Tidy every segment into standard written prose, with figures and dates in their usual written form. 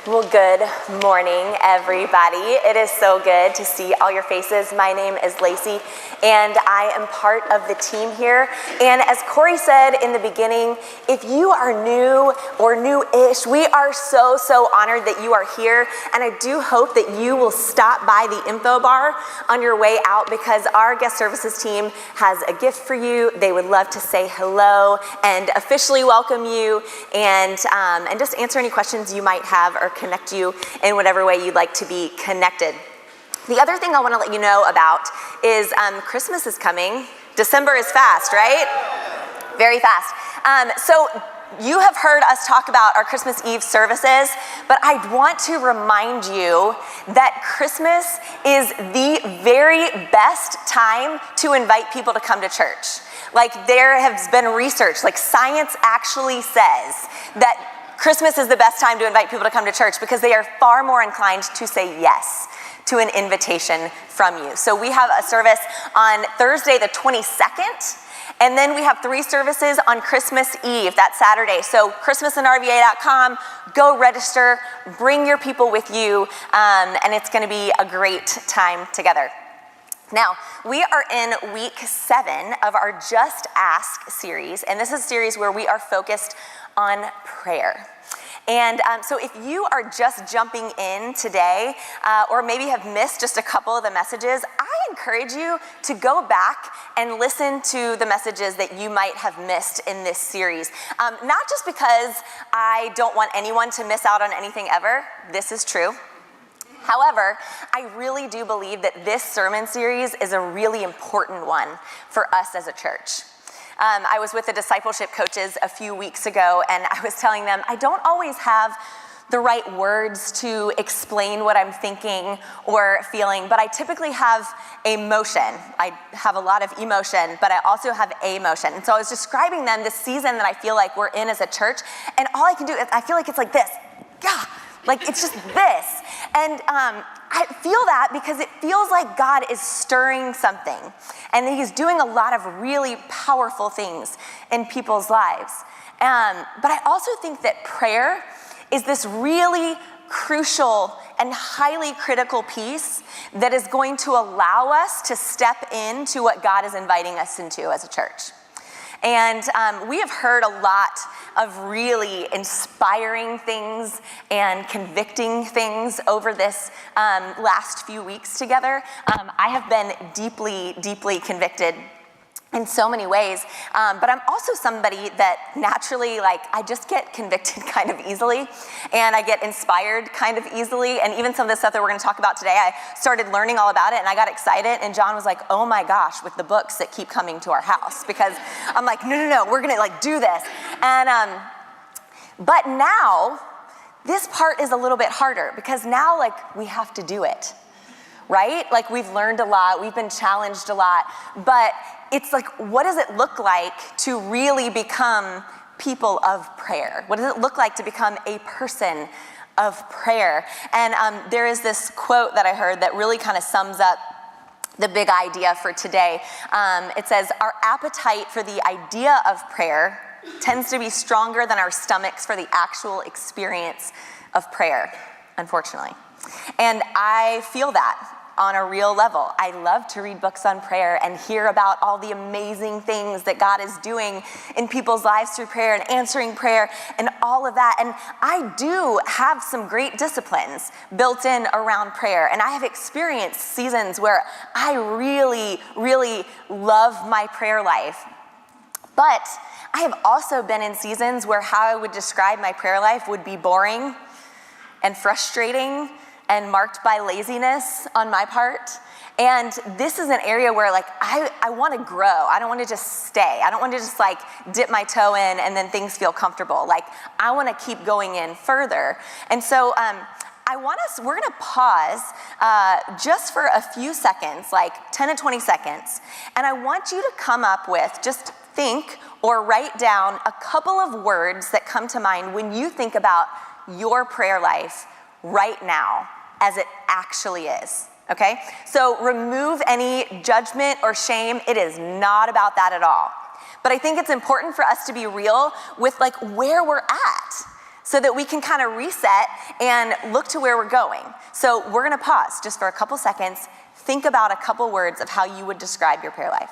Well, good morning, everybody. It is so good to see all your faces. My name is Lacy, and I am part of the team here. And as Corey said in the beginning, if you are new or new-ish, we are so honored that you are here. And I do hope that you will stop by the info bar on your way out, because our guest services team has a gift for you. They would love to say hello and officially welcome you, and just answer any questions you might have or connect you in whatever way you'd like to be connected. The other thing I want to let you know about is Christmas is coming. December is fast, right? Very fast. So you have heard us talk about our Christmas Eve services, but I want to remind you that Christmas is the very best time to invite people to come to church. Like, there has been research, like science actually says that Christmas is the best time to invite people to come to church, because they are far more inclined to say yes to an invitation from you. So we have a service on Thursday the 22nd, and then we have 3 services on Christmas Eve, that Saturday. So christmasandrva.com, go register, bring your people with you, and it's gonna be a great time together. Now, we are in week 7 of our Just Ask series, and this is a series where we are focused on prayer. And so if you are just jumping in today, or maybe have missed just a couple of the messages, I encourage you to go back and listen to the messages that you might have missed in this series. Not just because I don't want anyone to miss out on anything ever. This is true. However, I really do believe that this sermon series is a really important one for us as a church. I was with the discipleship coaches a few weeks ago, and I was telling them I don't always have the right words to explain what I'm thinking or feeling, but I typically have emotion. I have a lot of emotion, but I also have emotion. And so I was describing them this season that I feel like we're in as a church, and all I can do is I feel like it's like this. Yeah. Like, it's just this. And I feel that because it feels like God is stirring something, and that he's doing a lot of really powerful things in people's lives. But I also think that prayer is this really crucial and highly critical piece that is going to allow us to step into what God is inviting us into as a church. And we have heard a lot of really inspiring things and convicting things over this last few weeks together. I have been deeply convicted in so many ways, but I'm also somebody that naturally, I just get convicted kind of easily, and I get inspired kind of easily, and even some of the stuff that we're gonna talk about today, I started learning all about it, and I got excited, and John was like, oh my gosh, with the books that keep coming to our house, because I'm like, no, we're gonna do this. And, but now, this part is a little bit harder, because now, we have to do it, right? We've learned a lot, we've been challenged a lot, but it's what does it look like to really become people of prayer? What does it look like to become a person of prayer? And there is this quote that I heard that really kind of sums up the big idea for today. It says, our appetite for the idea of prayer tends to be stronger than our stomachs for the actual experience of prayer, unfortunately. And I feel that on a real level. I love to read books on prayer and hear about all the amazing things that God is doing in people's lives through prayer and answering prayer and all of that. And I do have some great disciplines built in around prayer. And I have experienced seasons where I really love my prayer life. But I have also been in seasons where how I would describe my prayer life would be boring and frustrating and marked by laziness on my part. And this is an area where I want to grow. I don't want to just stay. I don't want to just dip my toe in and then things feel comfortable. I want to keep going in further. And so we're going to pause just for a few seconds, 10 to 20 seconds. And I want you to come up with, just think or write down a couple of words that come to mind when you think about your prayer life right now, as it actually is, okay? So remove any judgment or shame. It is not about that at all. But I think it's important for us to be real with where we're at. so that we can kind of reset and look to where we're going. So we're gonna pause just for a couple seconds, think about a couple words of how you would describe your prayer life.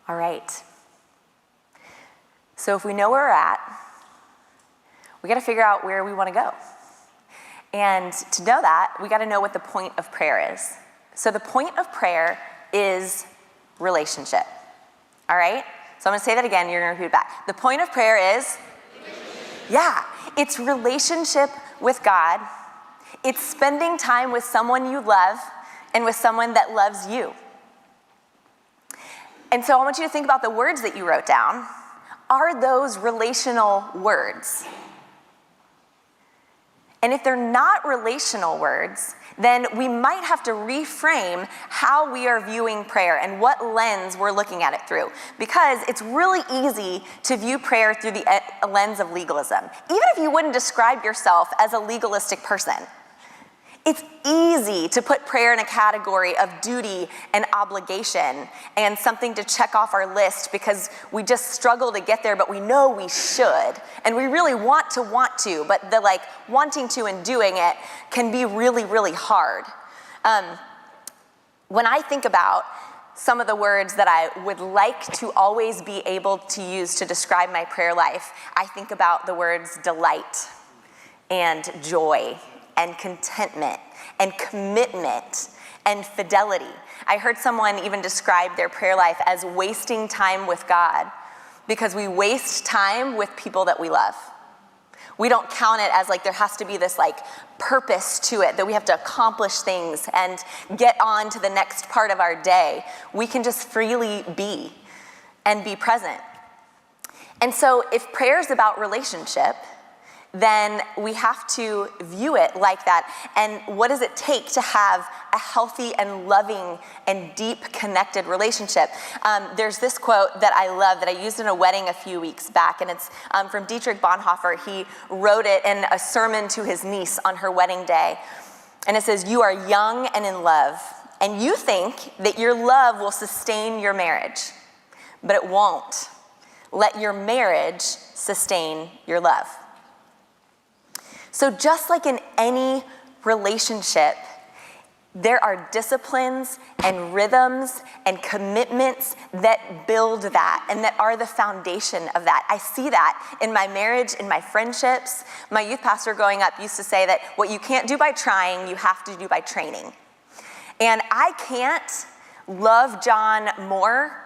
All right. So if we know where we're at, we got to figure out where we want to go. And to know that, we got to know what the point of prayer is. So the point of prayer is relationship. All right? So I'm going to say that again, you're going to repeat it back. The point of prayer is? Yeah, it's relationship with God. It's spending time with someone you love and with someone that loves you. And so I want you to think about the words that you wrote down. Are those relational words? And if they're not relational words, then we might have to reframe how we are viewing prayer and what lens we're looking at it through. Because it's really easy to view prayer through the lens of legalism. Even if you wouldn't describe yourself as a legalistic person, it's easy to put prayer in a category of duty and obligation and something to check off our list because we just struggle to get there, but we know we should. And we really want to, but the wanting to and doing it can be really, really hard. When I think about some of the words that I would like to always be able to use to describe my prayer life, I think about the words delight and joy and contentment and commitment and fidelity. I heard someone even describe their prayer life as wasting time with God because we waste time with people that we love. We don't count it as there has to be this purpose to it, that we have to accomplish things and get on to the next part of our day. We can just freely be and be present. And so if prayer is about relationship, then we have to view it like that. And what does it take to have a healthy and loving and deep connected relationship? There's this quote that I love that I used in a wedding a few weeks back, and it's from Dietrich Bonhoeffer. He wrote it in a sermon to his niece on her wedding day. And it says, "You are young and in love, and you think that your love will sustain your marriage, but it won't. Let your marriage sustain your love." So just like in any relationship, there are disciplines and rhythms and commitments that build that and that are the foundation of that. I see that in my marriage, in my friendships. My youth pastor growing up used to say that what you can't do by trying, you have to do by training. And I can't love John more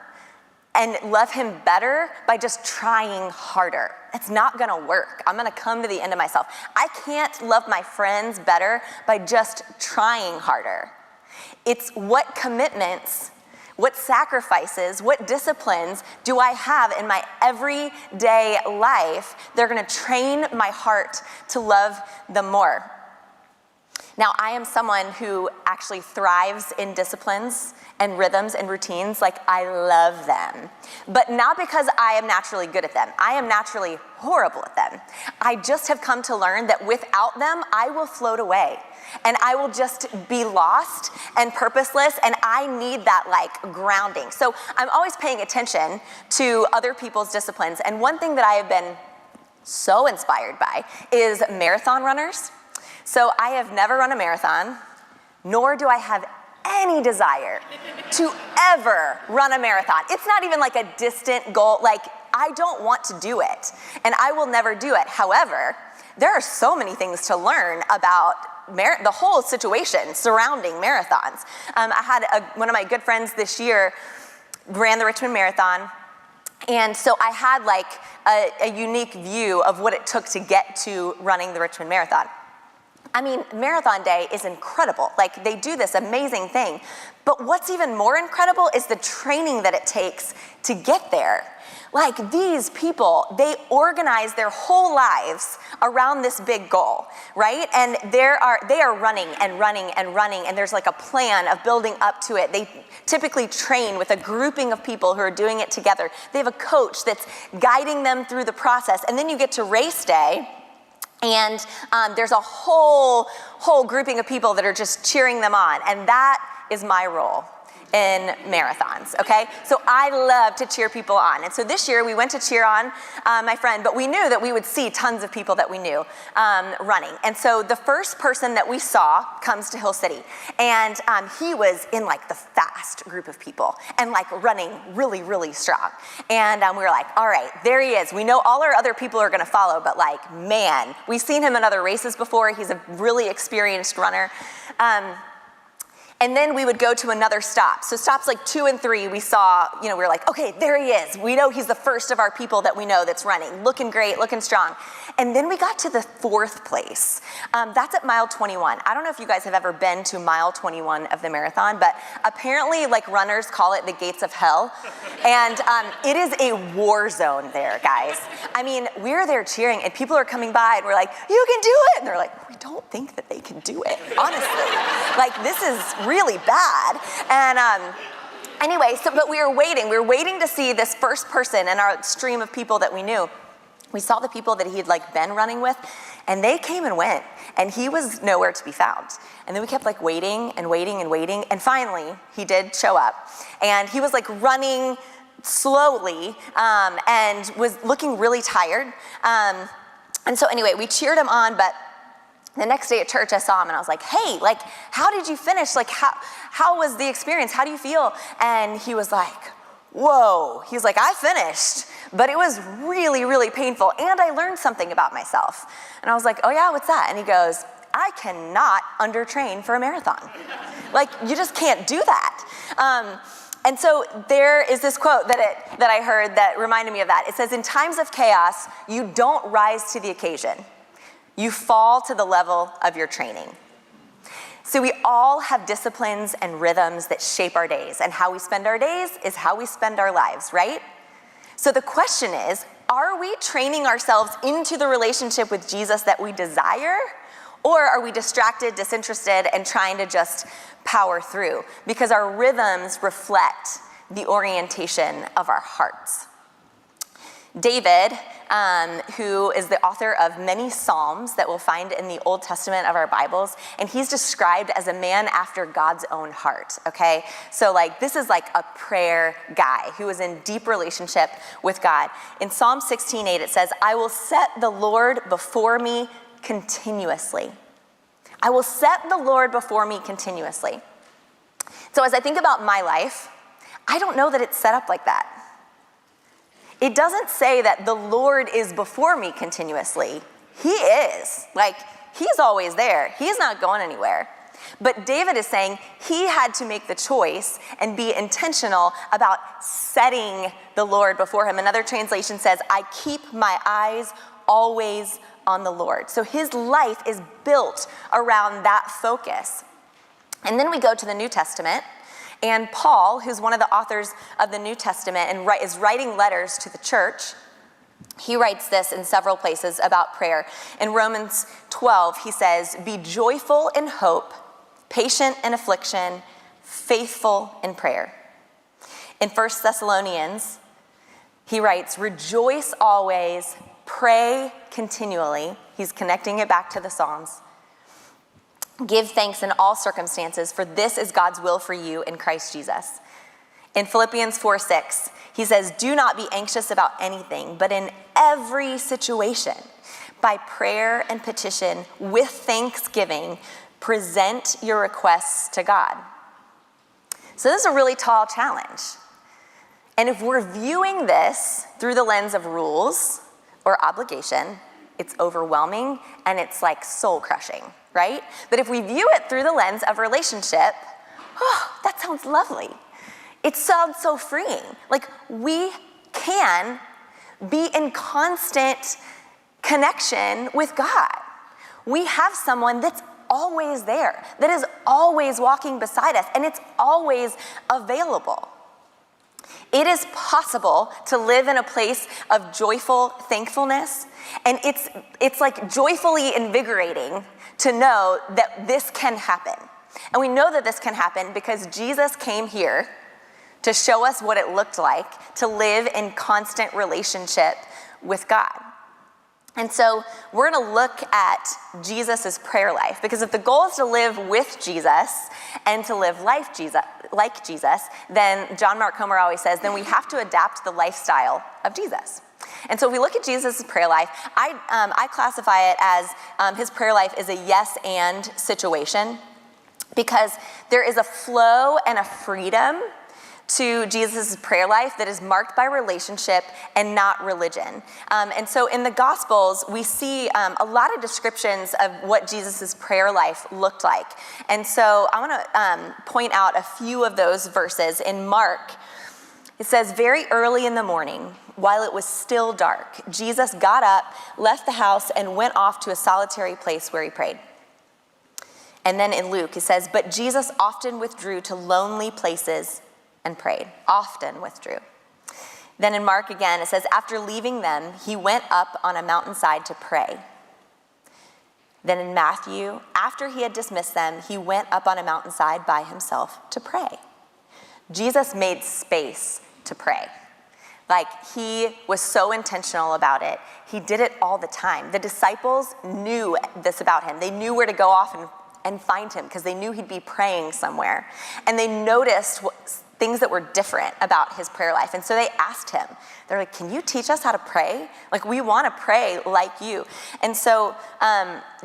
and love him better by just trying harder. It's not gonna work. I'm gonna come to the end of myself. I can't love my friends better by just trying harder. It's what commitments, what sacrifices, what disciplines do I have in my everyday life? They're gonna train my heart to love them more. Now, I am someone who actually thrives in disciplines and rhythms and routines. I love them. But not because I am naturally good at them. I am naturally horrible at them. I just have come to learn that without them, I will float away. And I will just be lost and purposeless, and I need that grounding. So I'm always paying attention to other people's disciplines. And one thing that I have been so inspired by is marathon runners. So I have never run a marathon, nor do I have any desire to ever run a marathon. It's not even a distant goal. I don't want to do it, and I will never do it. However, there are so many things to learn about the whole situation surrounding marathons. I had one of my good friends this year ran the Richmond Marathon, and so I had a unique view of what it took to get to running the Richmond Marathon. I mean, marathon day is incredible. Like, they do this amazing thing. But what's even more incredible is the training that it takes to get there. Like, these people, they organize their whole lives around this big goal, right? And they are running and running and running, and there's like a plan of building up to it. They typically train with a grouping of people who are doing it together. They have a coach that's guiding them through the process. And then you get to race day, and there's a whole grouping of people that are just cheering them on. And that is my role in marathons, okay? So I love to cheer people on. And so this year we went to cheer on my friend, but we knew that we would see tons of people that we knew running. And so the first person that we saw comes to Hill City, and he was in like the fast group of people and like running really, really strong. And we were like, all right, there he is. We know all our other people are gonna follow, but like, man, we've seen him in other races before. He's a really experienced runner. And then we would go to another stop. So stops like 2 and 3, we saw, we were like, okay, there he is. We know he's the first of our people that we know that's running, looking great, looking strong. And then we got to the 4th place. That's at mile 21. I don't know if you guys have ever been to mile 21 of the marathon, but apparently like runners call it the gates of hell. And it is a war zone there, guys. I mean, we're there cheering and people are coming by and we're like, you can do it. And they're like, we don't think that they can do it, honestly. Like, this is really bad. And anyway, but we were waiting to see this first person in our stream of people that we knew. We saw the people that he had like been running with, and they came and went, and he was nowhere to be found. And then we kept like waiting and waiting and waiting, and finally he did show up, and he was like running slowly and was looking really tired. And so anyway, we cheered him on, but the next day at church, I saw him and I was like, hey, like, how did you finish? Like, how was the experience? How do you feel? And he was like, whoa. He was like, I finished, but it was really, really painful. And I learned something about myself. And I was like, oh yeah, what's that? And he goes, I cannot undertrain for a marathon. Like, you just can't do that. And so there is this quote that I heard that reminded me of that. It says, in times of chaos, you don't rise to the occasion. You fall to the level of your training. So we all have disciplines and rhythms that shape our days, and how we spend our days is how we spend our lives, right? So the question is, are we training ourselves into the relationship with Jesus that we desire, or are we distracted, disinterested, and trying to just power through? Because our rhythms reflect the orientation of our hearts. David, who is the author of many Psalms that we'll find in the Old Testament of our Bibles, and he's described as a man after God's own heart, okay? So like, this is like a prayer guy who is in deep relationship with God. In Psalm 16:8, it says, I will set the Lord before me continuously. I will set the Lord before me continuously. So as I think about my life, I don't know that it's set up like that. It doesn't say that the Lord is before me continuously. He is. Like, he's always there. He's not going anywhere. But David is saying he had to make the choice and be intentional about setting the Lord before him. Another translation says, I keep my eyes always on the Lord. So his life is built around that focus. And then we go to the New Testament. And Paul, who's one of the authors of the New Testament and is writing letters to the church, he writes this in several places about prayer. In Romans 12, he says, be joyful in hope, patient in affliction, faithful in prayer. In 1 Thessalonians, he writes, rejoice always, pray continually. He's connecting it back to the Psalms. Give thanks in all circumstances, for this is God's will for you in Christ Jesus. In Philippians 4:6, he says, do not be anxious about anything, but in every situation, by prayer and petition, with thanksgiving, present your requests to God. So this is a really tall challenge. And if we're viewing this through the lens of rules or obligation, it's overwhelming and it's like soul crushing, right? But if we view it through the lens of relationship, oh, that sounds lovely. It sounds so freeing. Like, we can be in constant connection with God. We have someone that's always there, that is always walking beside us, and it's always available. It is possible to live in a place of joyful thankfulness, and it's like joyfully invigorating to know that this can happen. And we know that this can happen because Jesus came here to show us what it looked like to live in constant relationship with God. And so we're going to look at Jesus' prayer life, because if the goal is to live with Jesus and to live like Jesus, then John Mark Comer always says, then we have to adapt the lifestyle of Jesus. And so if we look at Jesus' prayer life, I classify it as his prayer life is a yes and situation, because there is a flow and a freedom to Jesus' prayer life that is marked by relationship and not religion. And so in the Gospels, we see a lot of descriptions of what Jesus' prayer life looked like. And so I want to point out a few of those verses. In Mark, it says, very early in the morning, while it was still dark, Jesus got up, left the house, and went off to a solitary place where he prayed. And then in Luke, it says, but Jesus often withdrew to lonely places and prayed, often withdrew. Then in Mark again, it says, after leaving them, he went up on a mountainside to pray. Then in Matthew, after he had dismissed them, he went up on a mountainside by himself to pray. Jesus made space to pray. Like, he was so intentional about it. He did it all the time. The disciples knew this about him. They knew where to go off and find him because they knew he'd be praying somewhere. And they noticed things that were different about his prayer life. And so they asked him, they're like, can you teach us how to pray? Like, we want to pray like you. And so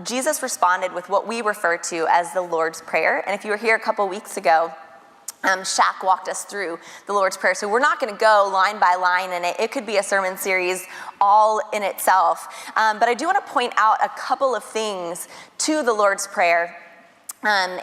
Jesus responded with what we refer to as the Lord's Prayer. And if you were here a couple weeks ago, Shaq walked us through the Lord's Prayer. So we're not going to go line by line in it. It could be a sermon series all in itself. But I do want to point out a couple of things to the Lord's Prayer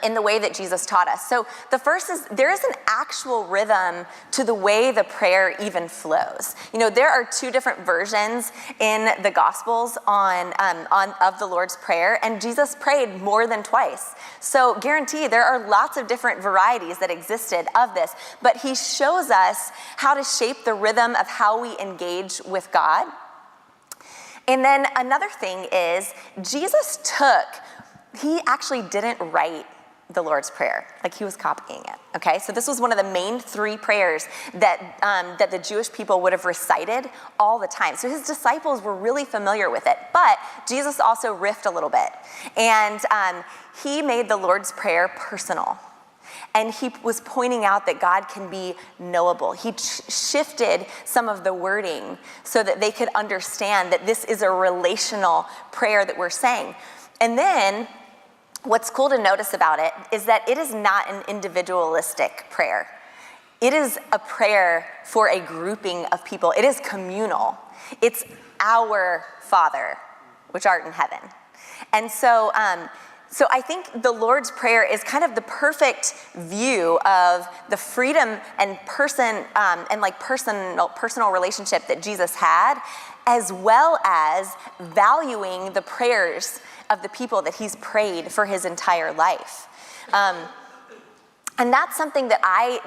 in the way that Jesus taught us. So the first is there is an actual rhythm to the way the prayer even flows. You know, there are two different versions in the Gospels of the Lord's Prayer, and Jesus prayed more than twice. So guarantee there are lots of different varieties that existed of this, but he shows us how to shape the rhythm of how we engage with God. And then another thing is he actually didn't write the Lord's Prayer, like he was copying it, okay? So this was one of the main three prayers that the Jewish people would have recited all the time. So his disciples were really familiar with it, but Jesus also riffed a little bit. And he made the Lord's Prayer personal. And he was pointing out that God can be knowable. He shifted some of the wording so that they could understand that this is a relational prayer that we're saying. And then what's cool to notice about it is that it is not an individualistic prayer. It is a prayer for a grouping of people. It is communal. It's our Father, which art in heaven. And so I think the Lord's Prayer is kind of the perfect view of the freedom and personal relationship that Jesus had, as well as valuing the prayers of the people that he's prayed for his entire life. And that's something that I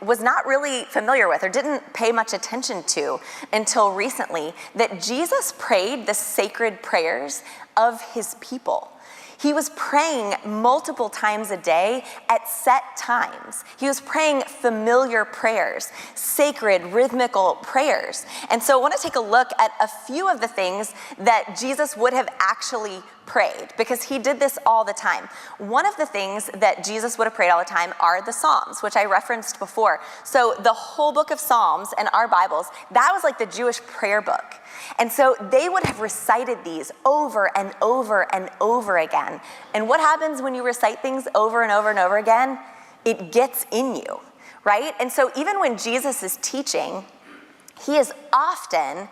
was not really familiar with or didn't pay much attention to until recently, that Jesus prayed the sacred prayers of his people. He was praying multiple times a day at set times. He was praying familiar prayers, sacred, rhythmical prayers. And so I want to take a look at a few of the things that Jesus would have actually prayed, because he did this all the time. One of the things that Jesus would have prayed all the time are the Psalms, which I referenced before. So the whole book of Psalms in our Bibles, that was like the Jewish prayer book. And so they would have recited these over and over and over again. And what happens when you recite things over and over and over again? It gets in you, right? And so even when Jesus is teaching, he is often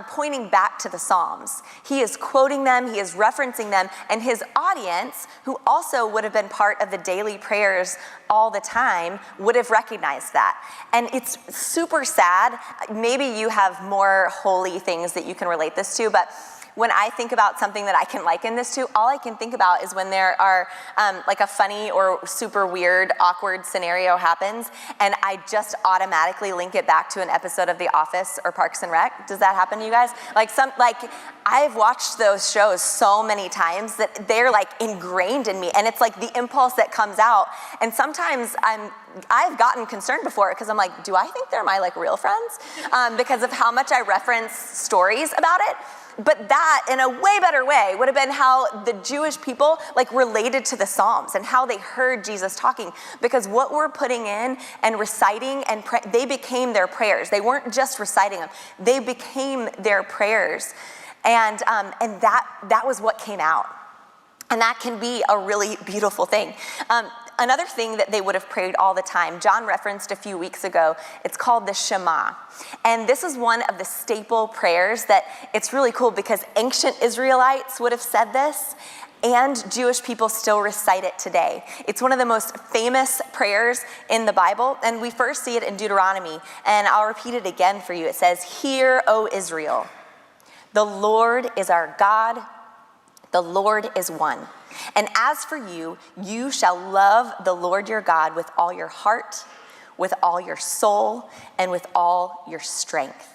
pointing back to the Psalms. He is quoting them, he is referencing them, and his audience, who also would have been part of the daily prayers all the time, would have recognized that. And it's super sad. Maybe you have more holy things that you can relate this to, but when I think about something that I can liken this to, all I can think about is when there are like a funny or super weird, awkward scenario happens, and I just automatically link it back to an episode of The Office or Parks and Rec. Does that happen to you guys? Like I've watched those shows so many times that they're like ingrained in me, and it's like the impulse that comes out. And sometimes I've gotten concerned before because I'm like, do I think they're my like real friends? Because of how much I reference stories about it. But that, in a way better way, would have been how the Jewish people like related to the Psalms and how they heard Jesus talking. Because what we're putting in and reciting and they became their prayers. They weren't just reciting them; they became their prayers, and that was what came out. And that can be a really beautiful thing. Another thing that they would have prayed all the time, John referenced a few weeks ago, it's called the Shema. And this is one of the staple prayers that it's really cool because ancient Israelites would have said this, and Jewish people still recite it today. It's one of the most famous prayers in the Bible, and we first see it in Deuteronomy, and I'll repeat it again for you. It says, "Hear, O Israel, the Lord is our God, the Lord is one. And as for you, you shall love the Lord your God with all your heart, with all your soul, and with all your strength."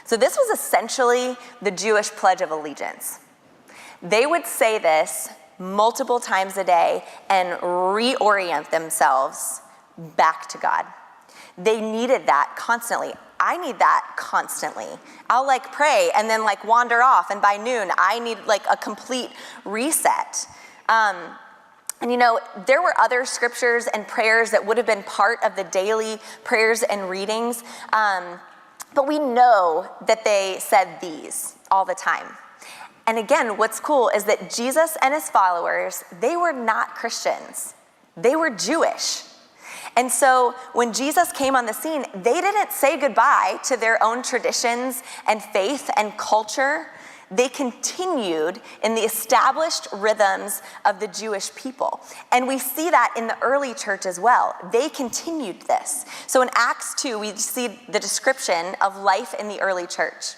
So this was essentially the Jewish Pledge of Allegiance. They would say this multiple times a day and reorient themselves back to God. They needed that constantly. I need that constantly. I'll like pray and then like wander off, and by noon I need like a complete reset. And you know, there were other scriptures and prayers that would have been part of the daily prayers and readings, but we know that they said these all the time. And again, what's cool is that Jesus and his followers, they were not Christians. They were Jewish. And so when Jesus came on the scene, they didn't say goodbye to their own traditions and faith and culture. They continued in the established rhythms of the Jewish people. And we see that in the early church as well. They continued this. So in Acts 2, we see the description of life in the early church.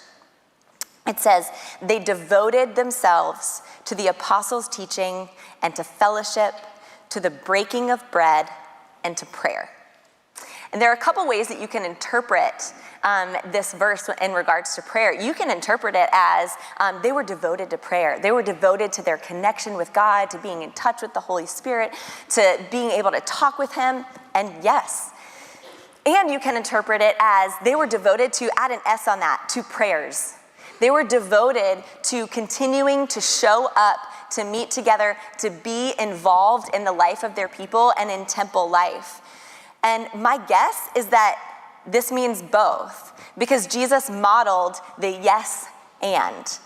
It says, "They devoted themselves to the apostles' teaching and to fellowship, to the breaking of bread, and to prayer." And there are a couple ways that you can interpret this verse in regards to prayer. You can interpret it as they were devoted to prayer. They were devoted to their connection with God, to being in touch with the Holy Spirit, to being able to talk with him, and yes. And you can interpret it as they were devoted to, add an S on that, to prayers. They were devoted to continuing to show up, to meet together, to be involved in the life of their people and in temple life. And my guess is that this means both, because Jesus modeled the yes and.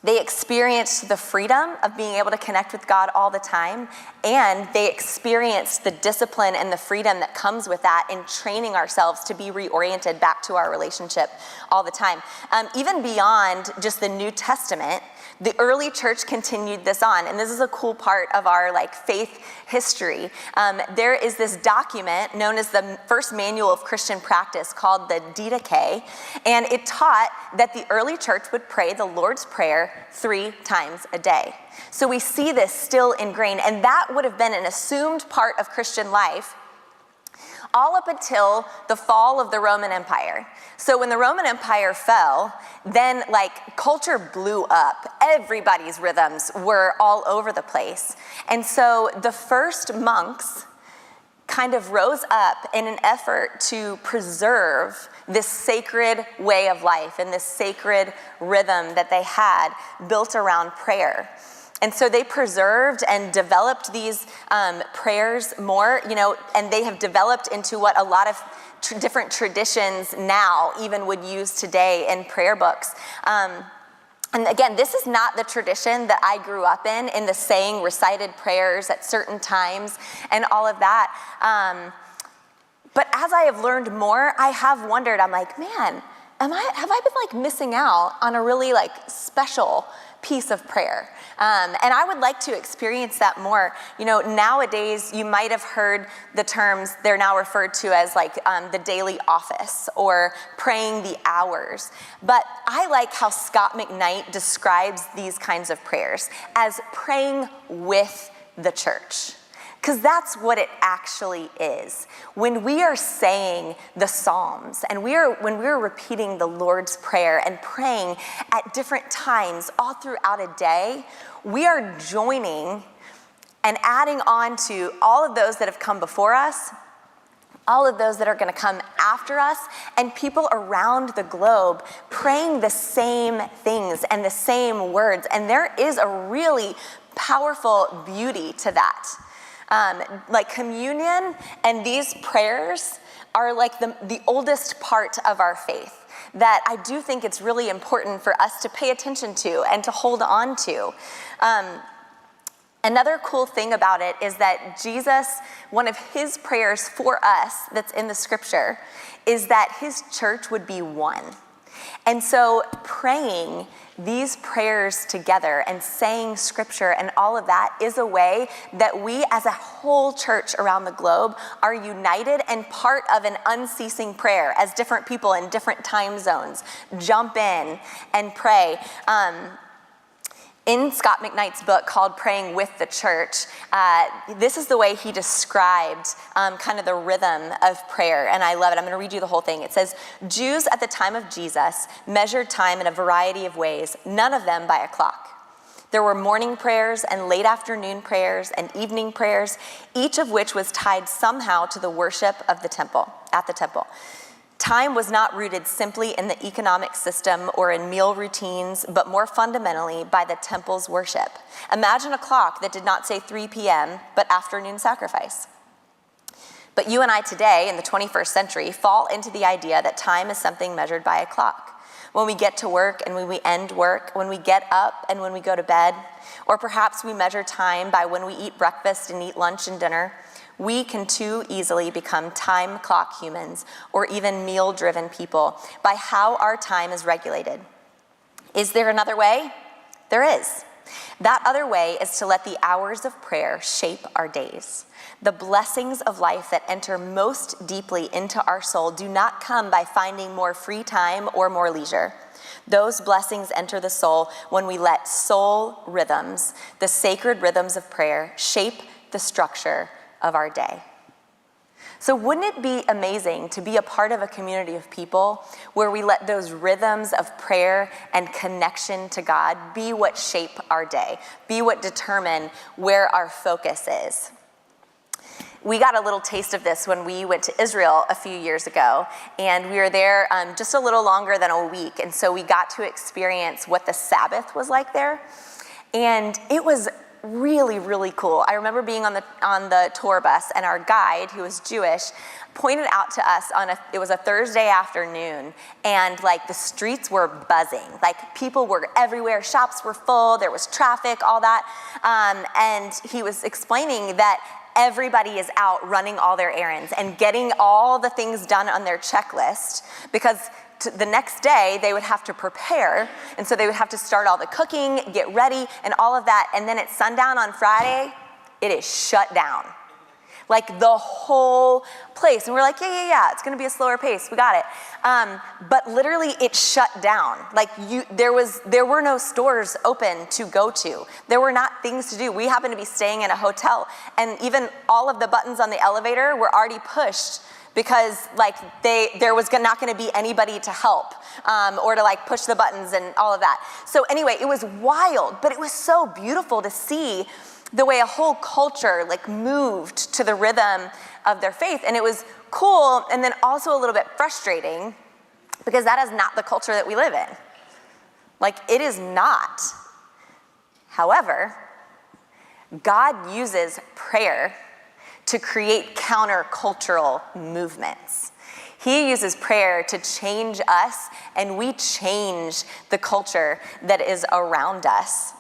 They experienced the freedom of being able to connect with God all the time, and they experienced the discipline and the freedom that comes with that in training ourselves to be reoriented back to our relationship all the time. Even beyond just the New Testament, the early church continued this on, and this is a cool part of our like faith history. There is this document known as the First Manual of Christian Practice called the Didache, and it taught that the early church would pray the Lord's Prayer 3 times a day. So we see this still ingrained, and that would have been an assumed part of Christian life all up until the fall of the Roman Empire. So when the Roman Empire fell, then like culture blew up. Everybody's rhythms were all over the place. And so the first monks kind of rose up in an effort to preserve this sacred way of life and this sacred rhythm that they had built around prayer. And so they preserved and developed these prayers more, and they have developed into what a lot of different traditions now even would use today in prayer books. And again, this is not the tradition that I grew up in the saying recited prayers at certain times and all of that. But as I have learned more, I have wondered, I'm like, man, have I been like missing out on a really like special piece of prayer. And I would like to experience that more. You know, nowadays you might have heard the terms, they're now referred to as like the daily office or praying the hours. But I like how Scott McKnight describes these kinds of prayers as praying with the church. Because that's what it actually is. When we are saying the Psalms and when we're repeating the Lord's Prayer and praying at different times all throughout a day, we are joining and adding on to all of those that have come before us, all of those that are going to come after us, and people around the globe praying the same things and the same words. And there is a really powerful beauty to that. Like communion and these prayers are like the oldest part of our faith that I do think it's really important for us to pay attention to and to hold on to. Another cool thing about it is that Jesus, one of his prayers for us that's in the scripture is that his church would be one. And so praying these prayers together and saying scripture and all of that is a way that we as a whole church around the globe are united and part of an unceasing prayer as different people in different time zones jump in and pray. In Scott McKnight's book called Praying with the Church, this is the way he described kind of the rhythm of prayer, and I love it. I'm going to read you the whole thing. It says, Jews at the time of Jesus measured time in a variety of ways, none of them by a clock. There were morning prayers and late afternoon prayers and evening prayers, each of which was tied somehow to the worship of the temple, at the temple. Time was not rooted simply in the economic system or in meal routines, but more fundamentally by the temple's worship. Imagine a clock that did not say 3 p.m., but afternoon sacrifice. But you and I today, in the 21st century, fall into the idea that time is something measured by a clock. When we get to work and when we end work, when we get up and when we go to bed, or perhaps we measure time by when we eat breakfast and eat lunch and dinner, we can too easily become time clock humans or even meal-driven people by how our time is regulated. Is there another way? There is. That other way is to let the hours of prayer shape our days. The blessings of life that enter most deeply into our soul do not come by finding more free time or more leisure. Those blessings enter the soul when we let soul rhythms, the sacred rhythms of prayer, shape the structure of our day. So wouldn't it be amazing to be a part of a community of people where we let those rhythms of prayer and connection to God be what shape our day, be what determine where our focus is? We got a little taste of this when we went to Israel a few years ago, and we were there just a little longer than a week, and so we got to experience what the Sabbath was like there, and it was really, really cool. I remember being on the tour bus, and our guide, who was Jewish, pointed out to us it was a Thursday afternoon, and like the streets were buzzing. Like people were everywhere, shops were full, there was traffic, all that. And he was explaining that everybody is out running all their errands and getting all the things done on their checklist because the next day they would have to prepare, and so they would have to start all the cooking, get ready, and all of that, and then at sundown on Friday, it is shut down. Like the whole place. And we're like, yeah, it's gonna be a slower pace, we got it. But literally it shut down. Like there were no stores open to go to. There were not things to do. We happened to be staying in a hotel, and even all of the buttons on the elevator were already pushed because like there was not gonna be anybody to help or to like push the buttons and all of that. So anyway, it was wild, but it was so beautiful to see the way a whole culture like moved to the rhythm of their faith. And it was cool, and then also a little bit frustrating because that is not the culture that we live in. Like it is not. However, God uses prayer to create countercultural movements. He uses prayer to change us, and we change the culture that is around us.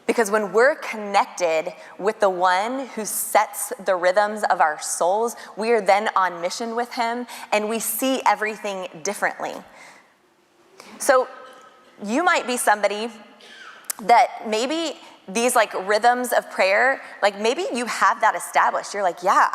Because when we're connected with the one who sets the rhythms of our souls, we are then on mission with him, and we see everything differently. So you might be somebody that maybe these like rhythms of prayer, like maybe you have that established. You're like, yeah,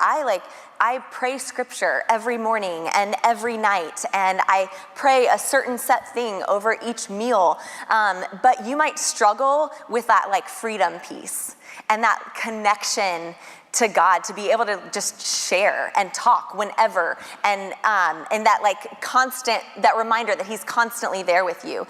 I pray scripture every morning and every night, and I pray a certain set thing over each meal. But you might struggle with that like freedom piece and that connection to God, to be able to just share and talk whenever, and that like constant, that reminder that he's constantly there with you.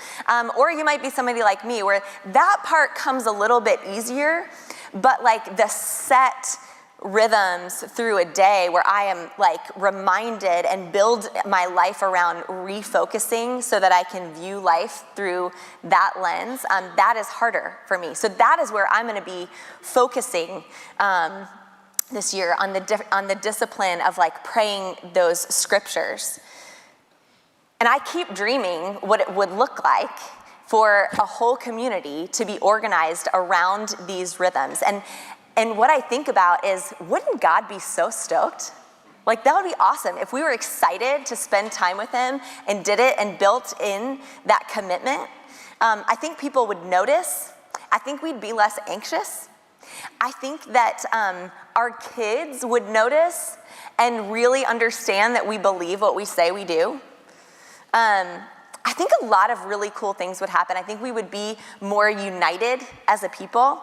Or you might be somebody like me where that part comes a little bit easier, but like the set rhythms through a day where I am like reminded and build my life around refocusing so that I can view life through that lens, that is harder for me. So that is where I'm going to be focusing this year, on the discipline of like praying those scriptures. And I keep dreaming what it would look like for a whole community to be organized around these rhythms. And what I think about is, wouldn't God be so stoked? Like, that would be awesome if we were excited to spend time with him and did it and built in that commitment. I think people would notice. I think we'd be less anxious. I think that our kids would notice and really understand that we believe what we say we do. I think a lot of really cool things would happen. I think we would be more united as a people.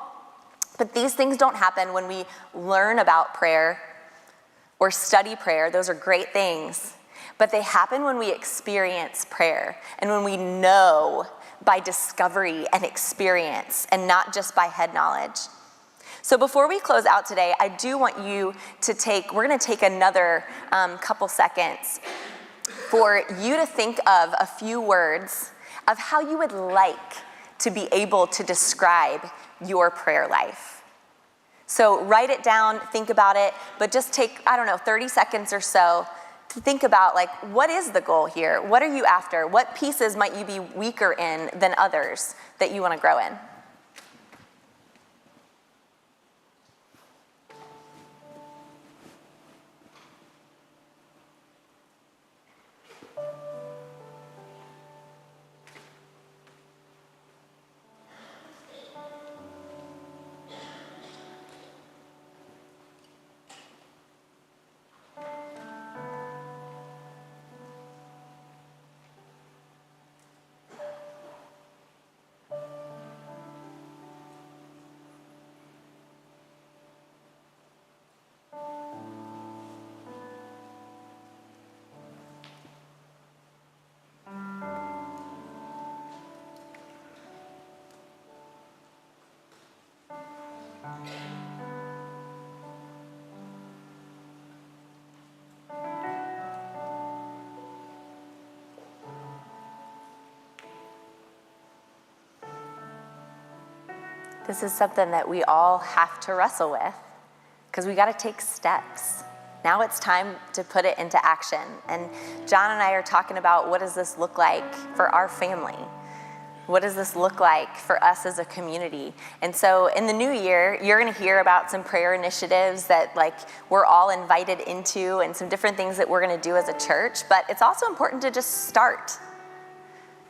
But these things don't happen when we learn about prayer or study prayer. Those are great things. But they happen when we experience prayer and when we know by discovery and experience and not just by head knowledge. So before we close out today, I do want you to we're going to take another couple seconds for you to think of a few words of how you would like to be able to describe your prayer life. So write it down, think about it, but just take, 30 seconds or so to think about, like, what is the goal here? What are you after? What pieces might you be weaker in than others that you want to grow in? This is something that we all have to wrestle with because we got to take steps. Now it's time to put it into action. And John and I are talking about, what does this look like for our family? What does this look like for us as a community? And so in the new year, you're going to hear about some prayer initiatives that like we're all invited into and some different things that we're going to do as a church. But it's also important to just start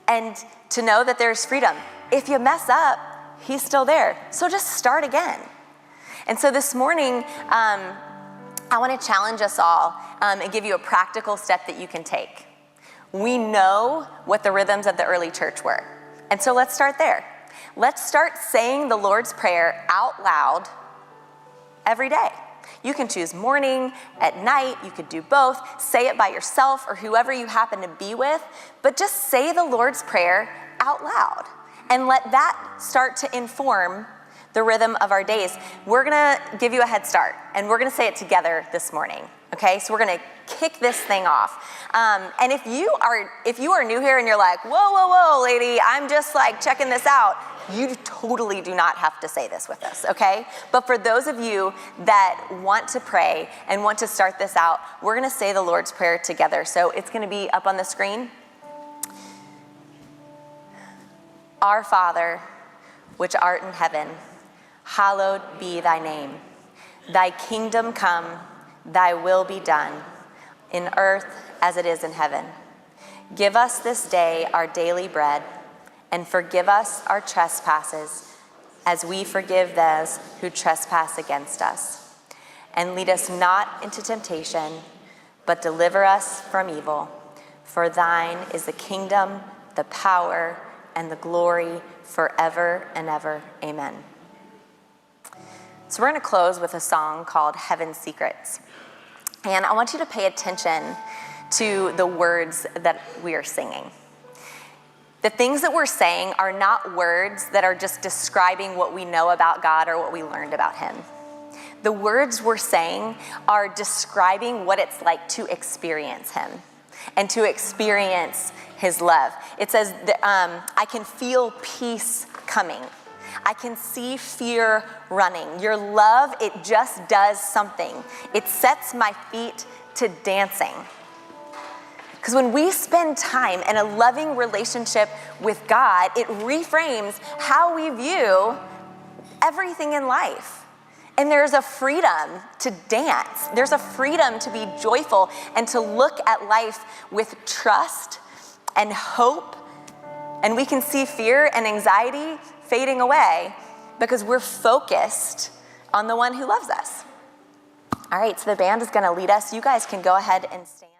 and to know that there's freedom. If you mess up, he's still there. So just start again. And so this morning, I want to challenge us all and give you a practical step that you can take. We know what the rhythms of the early church were. And so let's start there. Let's start saying the Lord's Prayer out loud every day. You can choose morning, at night, you could do both. Say it by yourself or whoever you happen to be with, but just say the Lord's Prayer out loud. And let that start to inform the rhythm of our days. We're gonna give you a head start, and we're gonna say it together this morning, okay? So we're gonna kick this thing off. And if you are new here and you're like, whoa, lady, I'm just like checking this out, you totally do not have to say this with us, okay? But for those of you that want to pray and want to start this out, we're gonna say the Lord's Prayer together. So it's gonna be up on the screen. Our Father, which art in heaven, hallowed be thy name. Thy kingdom come, thy will be done, in earth as it is in heaven. Give us this day our daily bread, and forgive us our trespasses, as we forgive those who trespass against us. And lead us not into temptation, but deliver us from evil. For thine is the kingdom, the power, and the glory forever and ever. Amen. So we're going to close with a song called Heaven's Secrets. And I want you to pay attention to the words that we are singing. The things that we're saying are not words that are just describing what we know about God or what we learned about him. The words we're saying are describing what it's like to experience him and to experience his love. It says, I can feel peace coming. I can see fear running. Your love, it just does something. It sets my feet to dancing. Because when we spend time in a loving relationship with God, it reframes how we view everything in life. And there's a freedom to dance. There's a freedom to be joyful and to look at life with trust and hope. And we can see fear and anxiety fading away because we're focused on the one who loves us. All right, so the band is going to lead us. You guys can go ahead and stand.